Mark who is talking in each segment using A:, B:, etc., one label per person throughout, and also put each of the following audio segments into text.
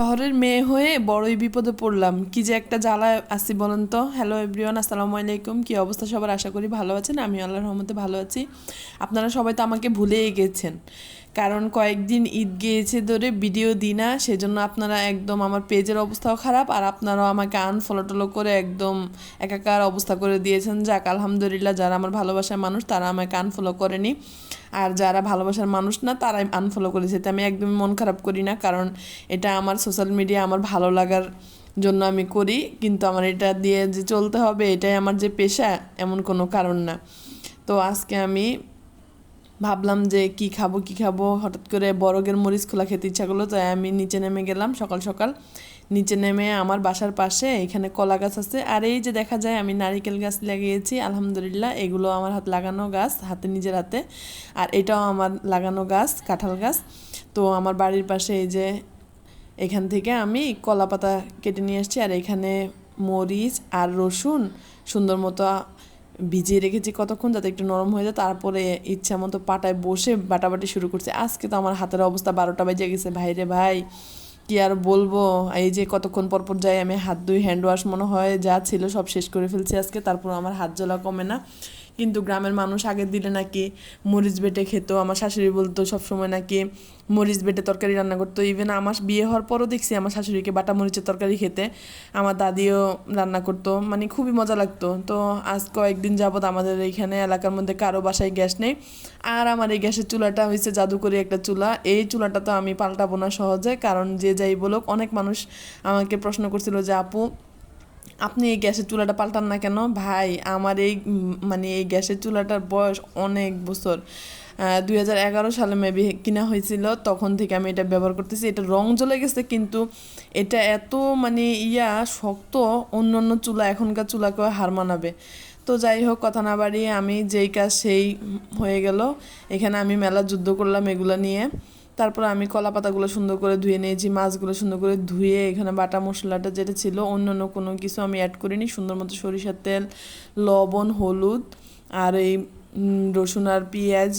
A: শহরের মেয়ে হয়ে বড়ই বিপদে পড়লাম, কি যে একটা জ্বালায় আছি বলেন তো। হ্যালো এভরিওয়ান, আসসালামু আলাইকুম। কি অবস্থা সবার? আশা করি ভালো আছেন। আমি আল্লাহর রহমতে ভালো আছি। আপনারা সবাই তো আমাকে ভুলেই গেছেন, কারণ কয়েকদিন ঈদ গিয়েছে ধরে ভিডিও দিই না, সেজন্য আপনারা একদম আমার পেজের অবস্থাও খারাপ, আর আপনারাও আমাকে আনফলো টলো করে একদম একাকার অবস্থা করে দিয়েছেন। যাক আলহামদুলিল্লাহ, যারা আমার ভালোবাসার মানুষ তারা আমাকে আনফলো করেনি, আর যারা ভালোবাসার মানুষ না তারাই আনফলো করেছে। তো আমি একদমই মন খারাপ করি না, কারণ এটা আমার সোশ্যাল মিডিয়া আমার ভালো লাগার জন্য আমি করি, কিন্তু আমার এটা দিয়ে যে চলতে হবে এটাই আমার যে পেশা এমন কোনো কারণ না। তো আজকে আমি ভাবলাম যে কি খাবো, হঠাৎ করে বরগের মরিচ খোলা খেতে ইচ্ছা করলো, তাই আমি নিচে নেমে গেলাম সকাল সকাল। নিচে নেমে আমার বাসার পাশে এখানে কলা গাছ আছে, আর এই যে দেখা যায় আমি নারিকেল গাছ লাগিয়েছি আলহামদুলিল্লাহ। এগুলো আমার লাগানো গাছ, নিজের হাতে। আর এটাও আমার লাগানো গাছ, কাঁঠাল গাছ। তো আমার বাড়ির পাশে এই যে এখান থেকে আমি কলা পাতা কেটে নিয়ে আসছি, আর এখানে মরিচ আর রসুন সুন্দর মতো ভিজিয়ে রেখেছি কতক্ষণ, যাতে একটু নরম হয়ে যায়। তারপরে ইচ্ছা মতো পাটায় বসে বাটাবাটি শুরু করছে। আজকে তো আমার হাতের অবস্থা 12টা বেজে গেছে ভাই রে ভাই, কি আর বলবো। এই যে কতক্ষণ পর পর যাই আমি হাত ধুই, হ্যান্ড ওয়াশ মনে হয় যা ছিল সব শেষ করে ফেলছি আজকে, তারপর আমার হাত জ্বলা কমে না। কিন্তু গ্রামের মানুষ আগের দিলে নাকি মরিচ বেটে খেত, আমার শাশুড়ি বলতো সবসময় নাকি মরিচ বেটে তরকারি রান্না করতো। ইভেন আমার বিয়ে হওয়ার পরও দেখছি আমার শাশুড়িকে বাটা মরিচের তরকারি খেতে, আমার দাদিও রান্না করতো, মানে খুবই মজা লাগতো। তো আজ কয়েকদিন যাবৎ আমাদের এইখানে এলাকার মধ্যে কারো বাসায় গ্যাস নেই, আর আমার এই গ্যাসের চুলাটা হয়েছে জাদুকরি একটা চুলা। এই চুলাটা তো আমি পাল্টাবো না সহজে, কারণ যে যাই বলুক, অনেক মানুষ আমাকে প্রশ্ন করছিল যে আপু আপনি এই গ্যাসের চুলাটা পাল্টান না কেন? ভাই আমার এই মানে এই গ্যাসের চুলাটার বয়স অনেক বছর, 2011 সালে মেবি কিনা হয়েছিল, তখন থেকে আমি এটা ব্যবহার করতেছি। এটা রং জ্বলে গেছে, কিন্তু এটা এত মানে শক্ত, অন্য অন্য চুলা এখনকার চুলাকেও হার মানাবে। তো যাই হোক, কথা না বাড়িয়ে আমি যেই কাজ সেই হয়ে গেল। এখানে আমি মেলা যুদ্ধ করলাম এগুলো নিয়ে। তারপর আমি কলা পাতাগুলো সুন্দর করে ধুয়ে নিয়েছি, মাছগুলো সুন্দর করে ধুয়ে এখানে বাটা মশলাটা যেটা ছিল, অন্য অন্য কোনো কিছু আমি অ্যাড করিনি। সুন্দর মতো সরিষার তেল, লবণ, হলুদ, আর এই রসুন আর পেঁয়াজ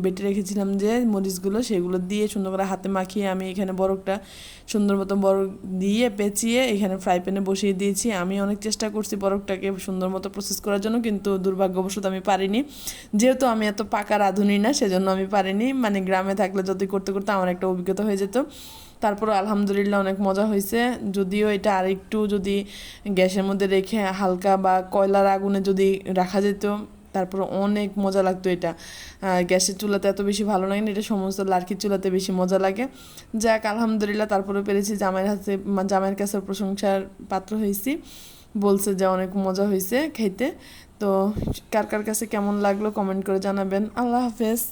A: বেটে রেখেছিলাম যে মরিচগুলো, সেগুলো দিয়ে সুন্দর করে হাতে মাখিয়ে আমি এখানে বরফটা সুন্দর মতো বরফ দিয়ে পেঁচিয়ে এখানে ফ্রাই প্যানে বসিয়ে দিয়েছি। আমি অনেক চেষ্টা করছি বরফটাকে সুন্দর মতো প্রসেস করার জন্য, কিন্তু দুর্ভাগ্যবশত আমি পারিনি। যেহেতু আমি এত পাকা রাঁধুনি না, সেজন্য আমি পারিনি। মানে গ্রামে থাকলে যদি করতে করতে আমার একটা অভিজ্ঞতা হয়ে যেত। তারপর আলহামদুলিল্লাহ অনেক মজা হয়েছে। যদিও এটা আরেকটু যদি গ্যাসের মধ্যে রেখে হালকা বা কয়লার আগুনে যদি রাখা যেত, তারপর অনেক মজা লাগতো এটা। গ্যাসের চুলাতে এত বেশি ভালো লাগে না, এটা সমস্ত লার্কির চুলাতে বেশি মজা লাগে। যাক আলহামদুলিল্লাহ, তারপরে পেরেছি জামাইয়ের কাছে প্রশংসার পাত্র হয়েছি। বলছে যে অনেক মজা হয়েছে খেতে। তো কার কার কাছে কেমন লাগলো কমেন্ট করে জানাবেন। আল্লাহ হাফেজ।